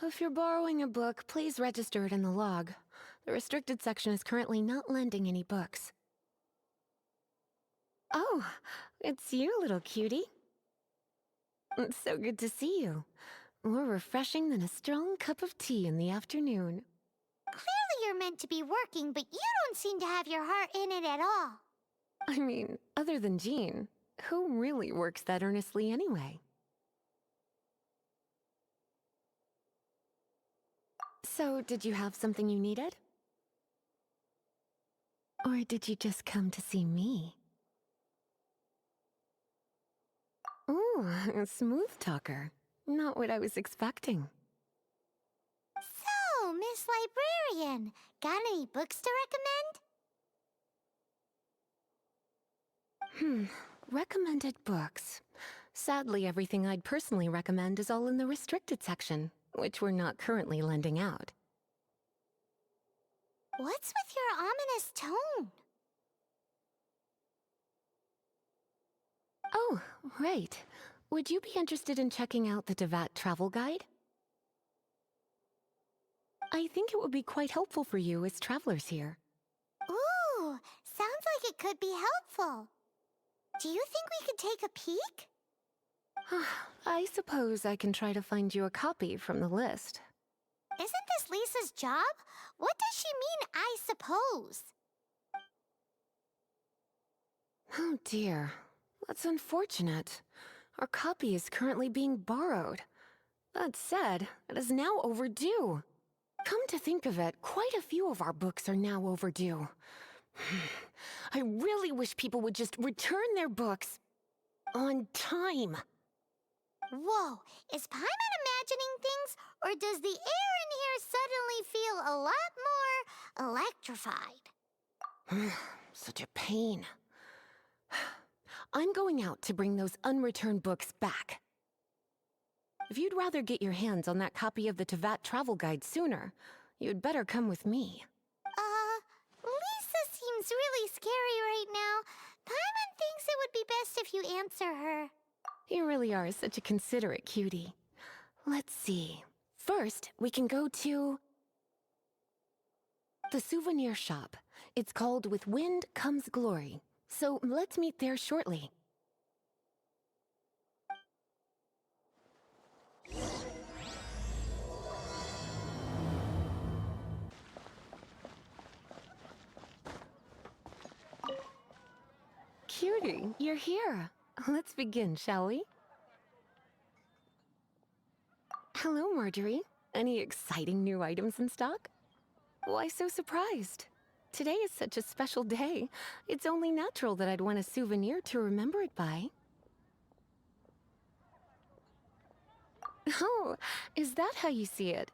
If you're borrowing a book, please register it in the log. The restricted section is currently not lending any books. Oh, it's you, little cutie. It's so good to see you. More refreshing than a strong cup of tea in the afternoon. Clearly you're meant to be working, but you don't seem to have your heart in it at all. I mean, other than Jean, who really works that earnestly anyway? So, did you have something you needed? Or did you just come to see me? Ooh, a smooth talker. Not what I was expecting. So, Miss Librarian, got any books to recommend? Recommended books. Sadly, everything I'd personally recommend is all in the restricted section, which we're not currently lending out. What's with your ominous tone? Oh, right. Would you be interested in checking out the Devat travel guide? I think it would be quite helpful for you as travelers here. Ooh, sounds like it could be helpful. Do you think we could take a peek? I suppose I can try to find you a copy from the list. Isn't this Lisa's job? What does she mean, I suppose? Oh dear, that's unfortunate. Our copy is currently being borrowed. That said, it is now overdue. Come to think of it, quite a few of our books are now overdue. I really wish people would just return their books on time. Whoa, is Paimon imagining things, or does the air in here suddenly feel a lot more electrified? Such a pain. I'm going out to bring those unreturned books back. If you'd rather get your hands on that copy of the Tevat travel guide sooner, you'd better come with me. Lisa seems really scary right now. Paimon thinks it would be best if you answer her. You really are such a considerate cutie. Let's see. First, we can go to the souvenir shop. It's called With Wind Comes Glory. So let's meet there shortly. Cutie, you're here. Let's begin, shall we? Hello, Marjorie. Any exciting new items in stock? Why so surprised? Today is such a special day. It's only natural that I'd want a souvenir to remember it by. Oh, is that how you see it?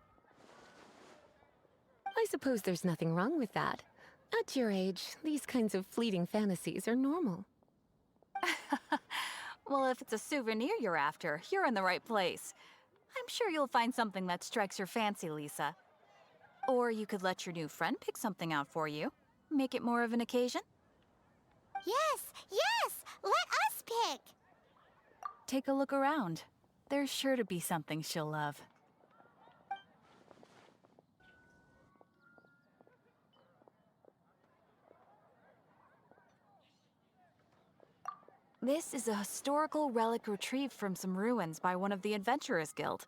I suppose there's nothing wrong with that. At your age, these kinds of fleeting fantasies are normal. Well, if it's a souvenir you're after, you're in the right place. I'm sure you'll find something that strikes your fancy, Lisa. Or you could let your new friend pick something out for you. Make it more of an occasion. Yes, let us pick. Take a look around. There's sure to be something she'll love. This is a historical relic retrieved from some ruins by one of the Adventurers Guild.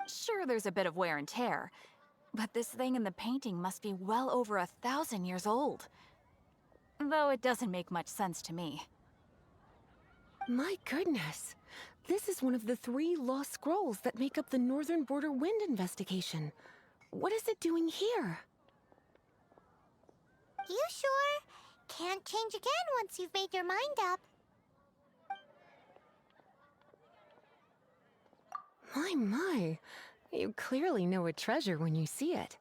Sure, there's a bit of wear and tear, but this thing in the painting must be well over 1,000 years old. Though it doesn't make much sense to me. My goodness! This is one of the 3 lost scrolls that make up the Northern Border Wind investigation. What is it doing here? You sure? Can't change again once you've made your mind up. My. You clearly know a treasure when you see it.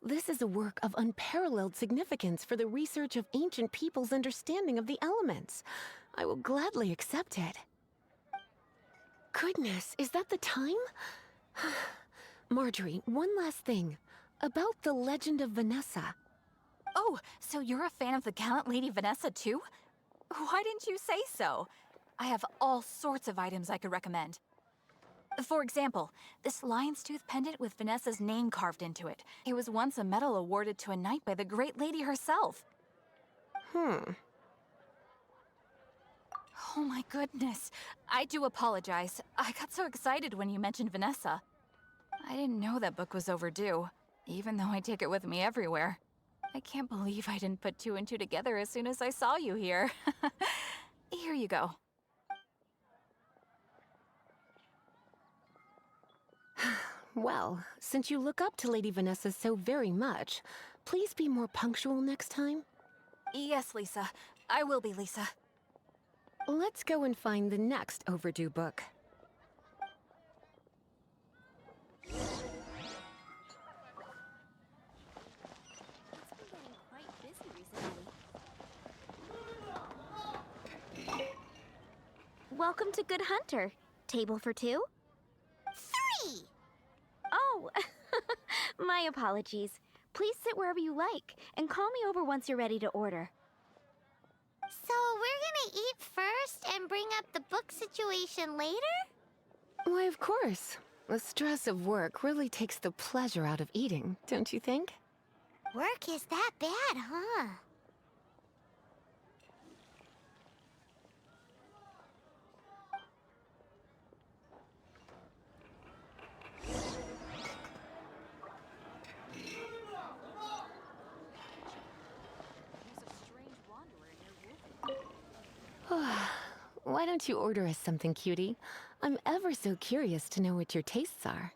This is a work of unparalleled significance for the research of ancient people's understanding of the elements. I will gladly accept it. Goodness, is that the time? Marjorie, one last thing. About the legend of Vanessa. Oh, so you're a fan of the gallant Lady Vanessa too? Why didn't you say so? I have all sorts of items I could recommend. For example, this lion's tooth pendant with Vanessa's name carved into it. It was once a medal awarded to a knight by the great lady herself. Hmm. Oh my goodness. I do apologize. I got so excited when you mentioned Vanessa. I didn't know that book was overdue, even though I take it with me everywhere. I can't believe I didn't put two and two together as soon as I saw you here. Here you go. Well, since you look up to Lady Vanessa so very much, please be more punctual next time. Yes, Lisa. I will be, Lisa. Let's go and find the next overdue book. Welcome to Good Hunter. Table for two? 3! Oh, my apologies. Please sit wherever you like, and call me over once you're ready to order. So we're gonna eat first and bring up the book situation later? Why, of course. The stress of work really takes the pleasure out of eating, don't you think? Work is that bad, huh? Why don't you order us something, cutie? I'm ever so curious to know what your tastes are.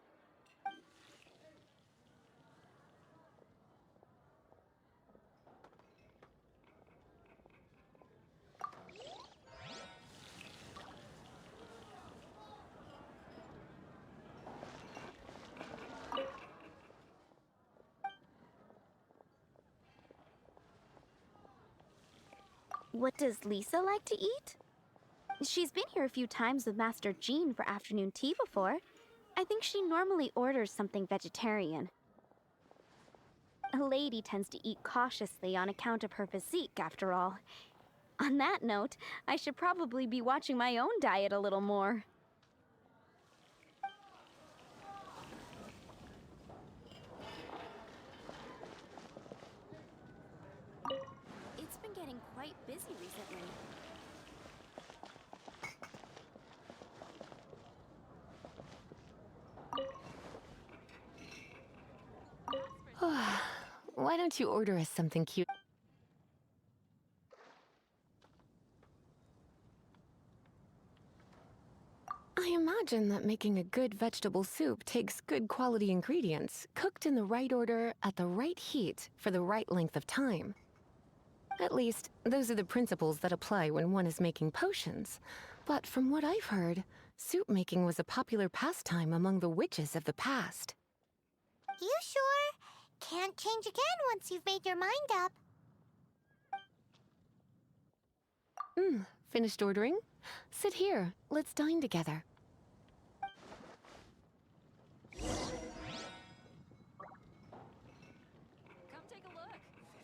What does Lisa like to eat? She's been here a few times with Master Jean for afternoon tea before. I think she normally orders something vegetarian. A lady tends to eat cautiously on account of her physique, after all. On that note, I should probably be watching my own diet a little more. It's been getting quite busy recently. Why don't you order us something cute? I imagine that making a good vegetable soup takes good quality ingredients, cooked in the right order, at the right heat, for the right length of time. At least, those are the principles that apply when one is making potions. But from what I've heard, soup making was a popular pastime among the witches of the past. You sure? Can't change again once you've made your mind up. Finished ordering? Sit here. Let's dine together. Come take a look.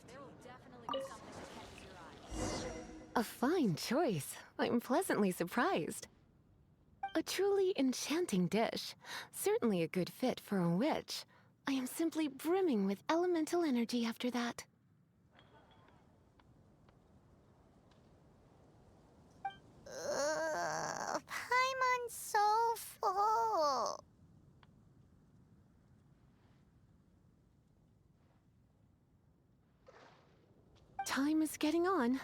There will definitely be something that catches your eye. A fine choice. I'm pleasantly surprised. A truly enchanting dish. Certainly a good fit for a witch. I am simply brimming with elemental energy after that. Paimon's so full. Time is getting on.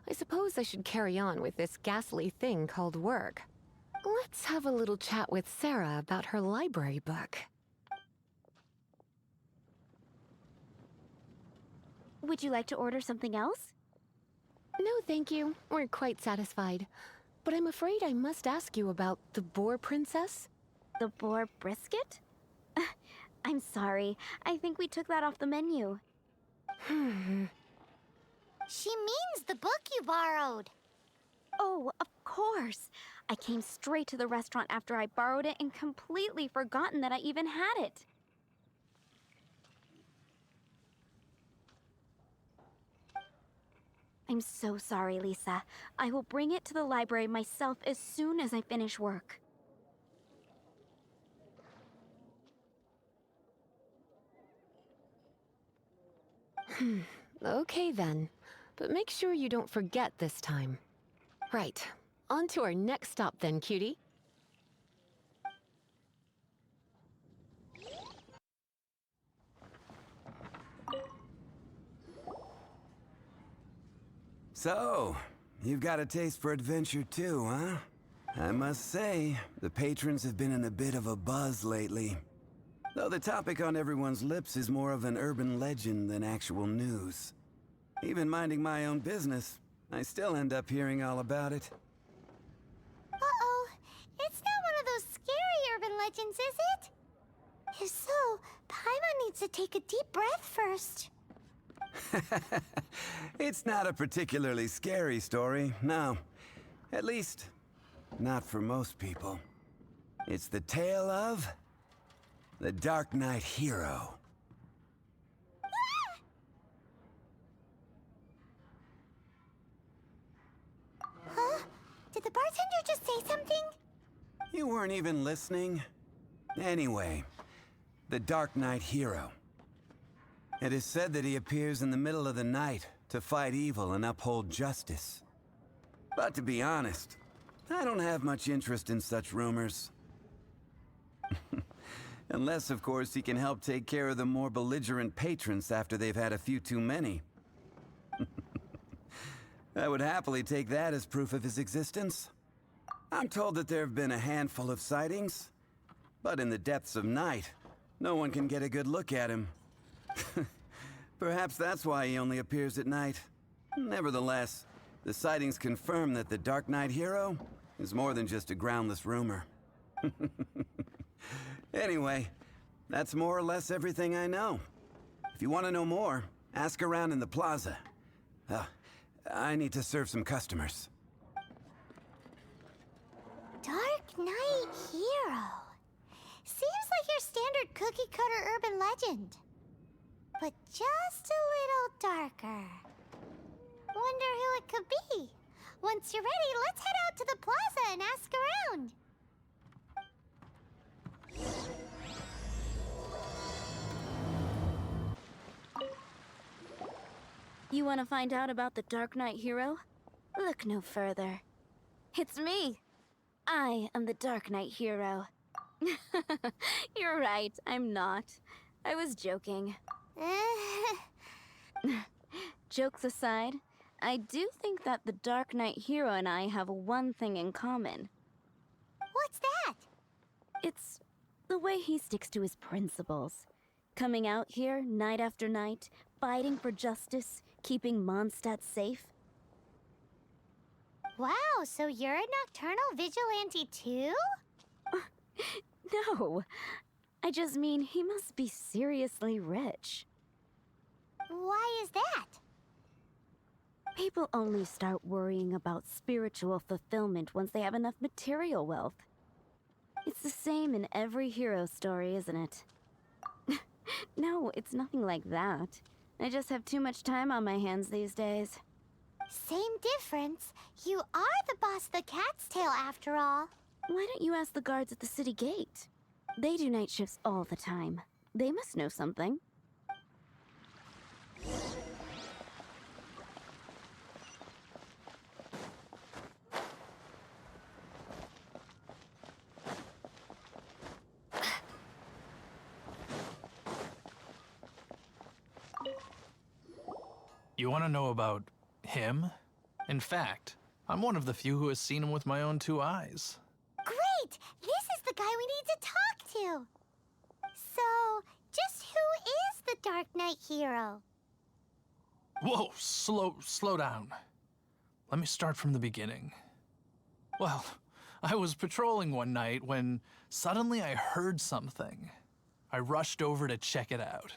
I suppose I should carry on with this ghastly thing called work. Let's have a little chat with Sarah about her library book. Would you like to order something else? No, thank you. We're quite satisfied. But I'm afraid I must ask you about the Boar Princess. The boar brisket? I'm sorry. I think we took that off the menu. She means the book you borrowed. Oh, of course. I came straight to the restaurant after I borrowed it and completely forgotten that I even had it. I'm so sorry, Lisa. I will bring it to the library myself as soon as I finish work. Okay then. But make sure you don't forget this time. Right. On to our next stop then, cutie. So, you've got a taste for adventure too, huh? I must say, the patrons have been in a bit of a buzz lately. Though the topic on everyone's lips is more of an urban legend than actual news. Even minding my own business, I still end up hearing all about it. Uh-oh. It's not one of those scary urban legends, is it? If so, Paimon needs to take a deep breath first. It's not a particularly scary story, no. At least, not for most people. It's the tale of the Dark Knight Hero. Huh? Did the bartender just say something? You weren't even listening? Anyway, the Dark Knight Hero. It is said that he appears in the middle of the night to fight evil and uphold justice. But to be honest, I don't have much interest in such rumors. Unless, of course, he can help take care of the more belligerent patrons after they've had a few too many. I would happily take that as proof of his existence. I'm told that there have been a handful of sightings, but in the depths of night, no one can get a good look at him. Perhaps that's why he only appears at night. Nevertheless, the sightings confirm that the Dark Knight Hero is more than just a groundless rumor. Anyway, that's more or less everything I know. If you want to know more, ask around in the plaza. I need to serve some customers. Dark Knight Hero. Seems like your standard cookie-cutter urban legend. But just a little darker. Wonder who it could be. Once you're ready, let's head out to the plaza and ask around. You want to find out about the Dark Knight Hero? Look no further. It's me. I am the Dark Knight Hero. You're right, I'm not. I was joking. Jokes aside, I do think that the Dark Knight Hero and I have one thing in common. What's that? It's the way he sticks to his principles. Coming out here night after night, fighting for justice, keeping Mondstadt safe. Wow, so you're a nocturnal vigilante too? No, I just mean he must be seriously rich. Why is that? People only start worrying about spiritual fulfillment once they have enough material wealth. It's the same in every hero story, isn't it? No, it's nothing like that. I just have too much time on my hands these days. Same difference. You are the boss of the Cat's Tail after all. Why don't you ask the guards at the city gate? They do night shifts all the time. They must know something. You want to know about him? In fact, I'm one of the few who has seen him with my own two eyes. Great! This is the guy we need to talk to. So, just who is the Dark Knight Hero? Whoa, slow down. Let me start from the beginning. Well, I was patrolling one night when suddenly I heard something. I rushed over to check it out.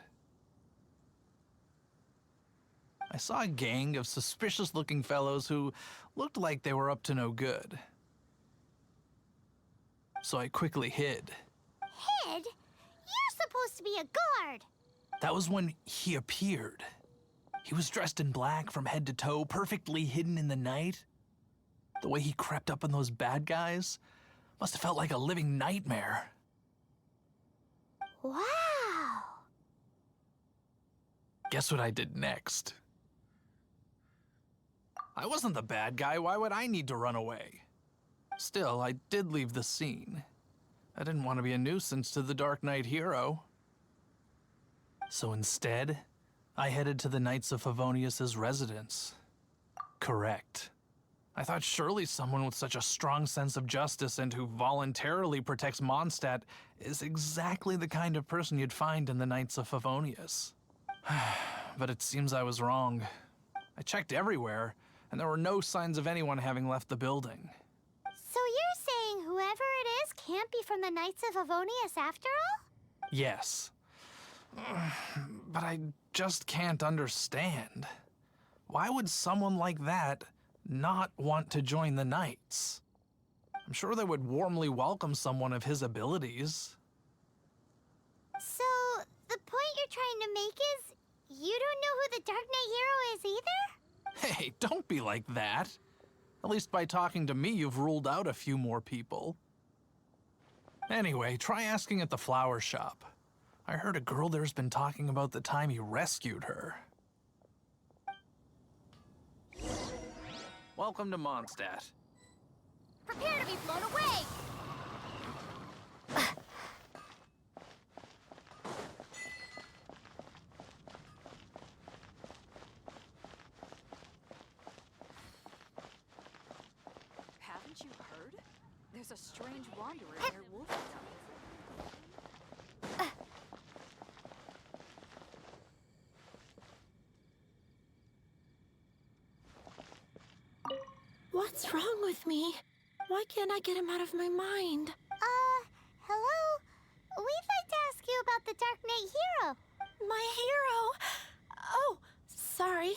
I saw a gang of suspicious-looking fellows who looked like they were up to no good. So I quickly hid. Hid? You're supposed to be a guard. That was when he appeared. He was dressed in black from head to toe, perfectly hidden in the night. The way he crept up on those bad guys must have felt like a living nightmare. Wow! Guess what I did next? I wasn't the bad guy. Why would I need to run away? Still, I did leave the scene. I didn't want to be a nuisance to the Dark Knight hero. So instead, I headed to the Knights of Favonius' residence. Correct. I thought surely someone with such a strong sense of justice and who voluntarily protects Mondstadt is exactly the kind of person you'd find in the Knights of Favonius. But it seems I was wrong. I checked everywhere, and there were no signs of anyone having left the building. So you're saying whoever it is can't be from the Knights of Favonius after all? Yes. But I just can't understand. Why would someone like that not want to join the Knights? I'm sure they would warmly welcome someone of his abilities. So, the point you're trying to make is you don't know who the Dark Knight hero is either? Hey, don't be like that. At least by talking to me, you've ruled out a few more people. Anyway, try asking at the flower shop. I heard a girl there's been talking about the time you rescued her. Welcome to Mondstadt. Prepare to be blown away! Haven't you heard? There's a strange wanderer near Wolftown. What's wrong with me? Why can't I get him out of my mind? Hello? We'd like to ask you about the Dark Knight hero. My hero? Oh, sorry.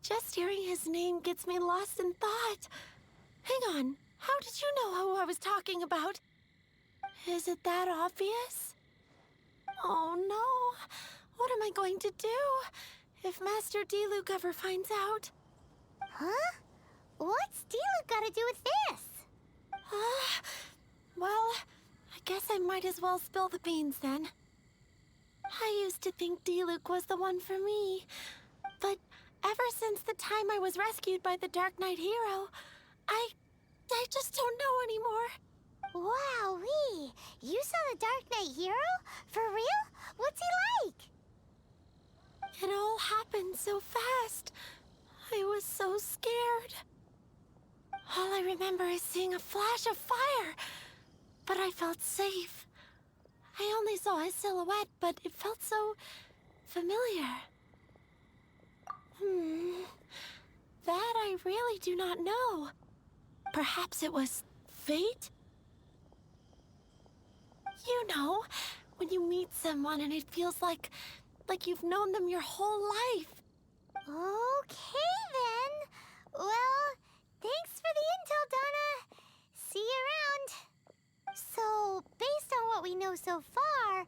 Just hearing his name gets me lost in thought. Hang on. How did you know who I was talking about? Is it that obvious? Oh no. What am I going to do if Master Diluc ever finds out? Huh? What's Diluc got to do with this? Well, I guess I might as well spill the beans then. I used to think Diluc was the one for me, but ever since the time I was rescued by the Dark Knight hero, I just don't know anymore. Wowee! You saw the Dark Knight hero? For real? What's he like? It all happened so fast. I was so scared. All I remember is seeing a flash of fire, but I felt safe. I only saw his silhouette, but it felt so familiar. That I really do not know. Perhaps it was fate? You know, when you meet someone and it feels like you've known them your whole life. Okay then. Well, thanks for the intel, Donna. See you around. So, based on what we know so far,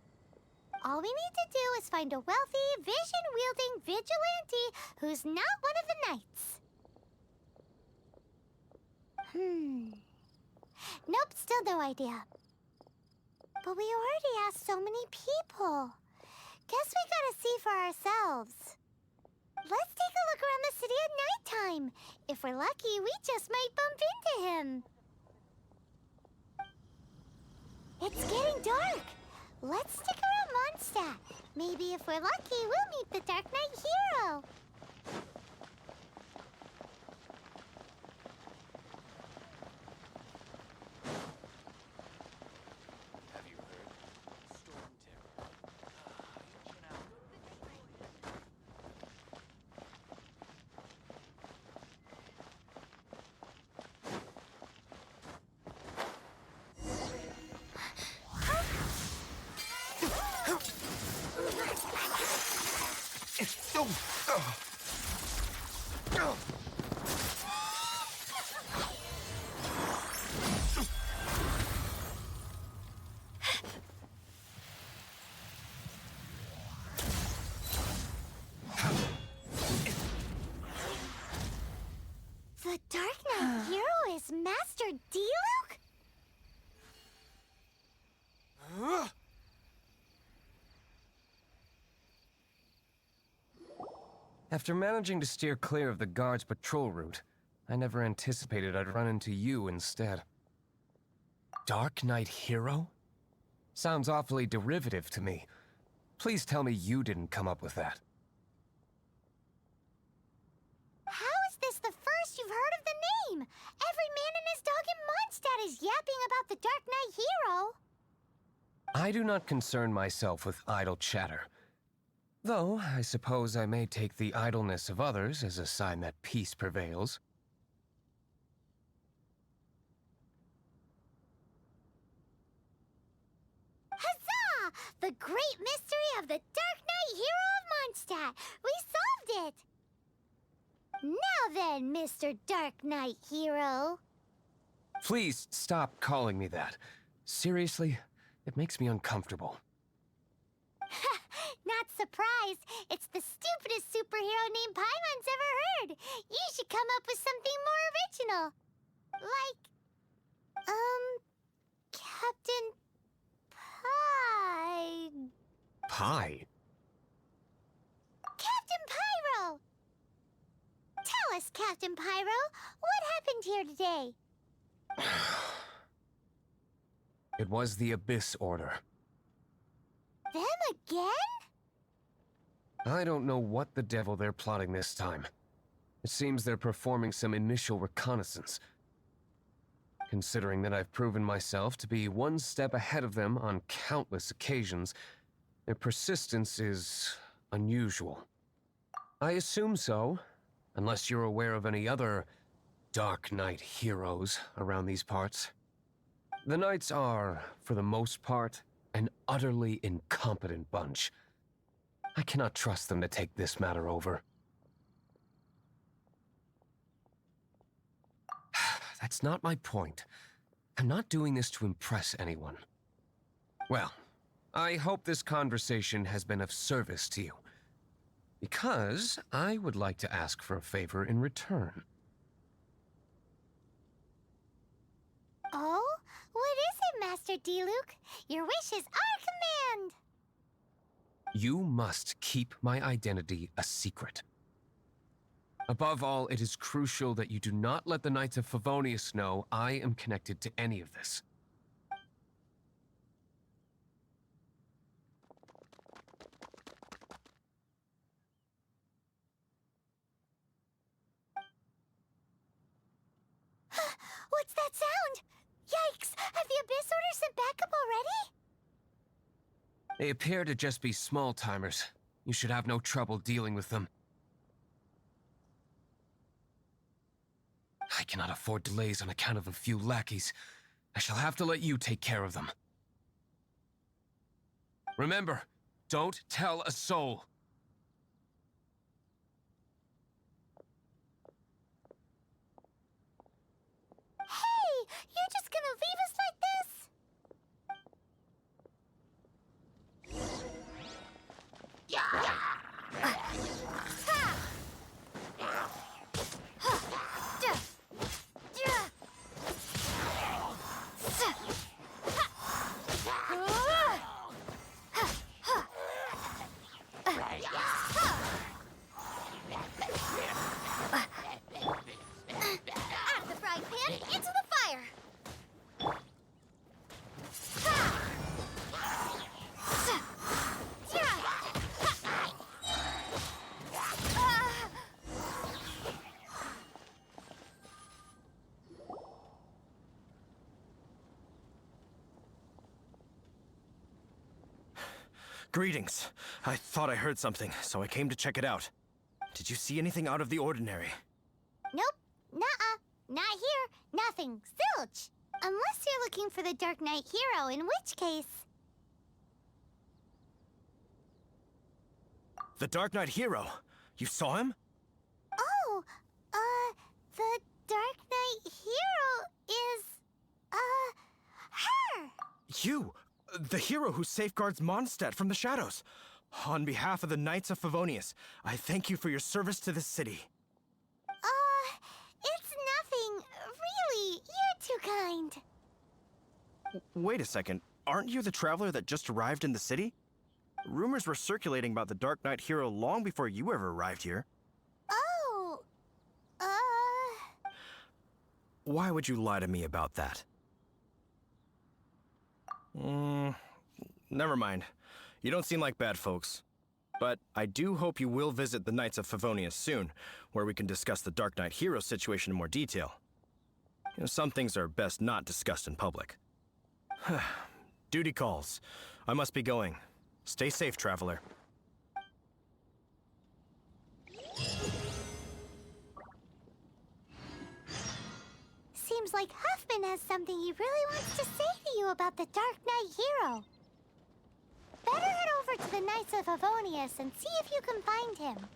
all we need to do is find a wealthy, vision-wielding vigilante who's not one of the knights. Nope, still no idea. But we already asked so many people. Guess we gotta see for ourselves. Let's take a look around the city at nighttime. If we're lucky, we just might bump into him. It's getting dark. Let's stick around Mondstadt. Maybe if we're lucky, we'll meet the Dark Knight hero. Have you heard? Storm Terror. Oh, After managing to steer clear of the guards' patrol route, I never anticipated I'd run into you instead. Dark Knight Hero? Sounds awfully derivative to me. Please tell me you didn't come up with that. How is this the first you've heard of the name? Every man and his dog in Mondstadt is yapping about the Dark Knight Hero. I do not concern myself with idle chatter. Though, I suppose I may take the idleness of others as a sign that peace prevails. Huzzah! The great mystery of the Dark Knight Hero of Mondstadt! We solved it! Now then, Mr. Dark Knight Hero. Please stop calling me that. Seriously, it makes me uncomfortable. Not surprised. It's the stupidest superhero name Paimon's ever heard. You should come up with something more original. Like, Captain Pie? Captain Pyro! Tell us, Captain Pyro, what happened here today? It was the Abyss Order. Them again? I don't know what the devil they're plotting this time. It seems they're performing some initial reconnaissance. Considering that I've proven myself to be one step ahead of them on countless occasions, their persistence is unusual. I assume so, unless you're aware of any other Dark Knight heroes around these parts. The Knights are, for the most part, an utterly incompetent bunch. I cannot trust them to take this matter over. That's not my point. I'm not doing this to impress anyone. Well, I hope this conversation has been of service to you. Because I would like to ask for a favor in return. Oh? What is it, Master D-Luke? Your wish is our command! You must keep my identity a secret. Above all, it is crucial that you do not let the Knights of Favonius know I am connected to any of this. What's that sound? Yikes! Have the Abyss Order sent backup already? They appear to just be small-timers. You should have no trouble dealing with them. I cannot afford delays on account of a few lackeys. I shall have to let you take care of them. Remember, don't tell a soul. Hey! You're just gonna leave us like this? Out of the frying pan, into the fire! Greetings. I thought I heard something, so I came to check it out. Did you see anything out of the ordinary? Nope. Nuh-uh. Not here. Nothing. Zilch. Unless you're looking for the Dark Knight Hero, in which case... The Dark Knight Hero? You saw him? Oh, the Dark Knight Hero is, her! You! The hero who safeguards Mondstadt from the shadows. On behalf of the Knights of Favonius, I thank you for your service to this city. It's nothing. Really, you're too kind. Wait a second. Aren't you the traveler that just arrived in the city? Rumors were circulating about the Dark Knight Hero long before you ever arrived here. Why would you lie to me about that? Never mind. You don't seem like bad folks. But I do hope you will visit the Knights of Favonius soon, where we can discuss the Dark Knight hero situation in more detail. You know, some things are best not discussed in public. Duty calls. I must be going. Stay safe, traveler. Seems like Huffman has something he really wants to say to you about the Dark Knight hero. Better head over to the Knights of Favonius and see if you can find him.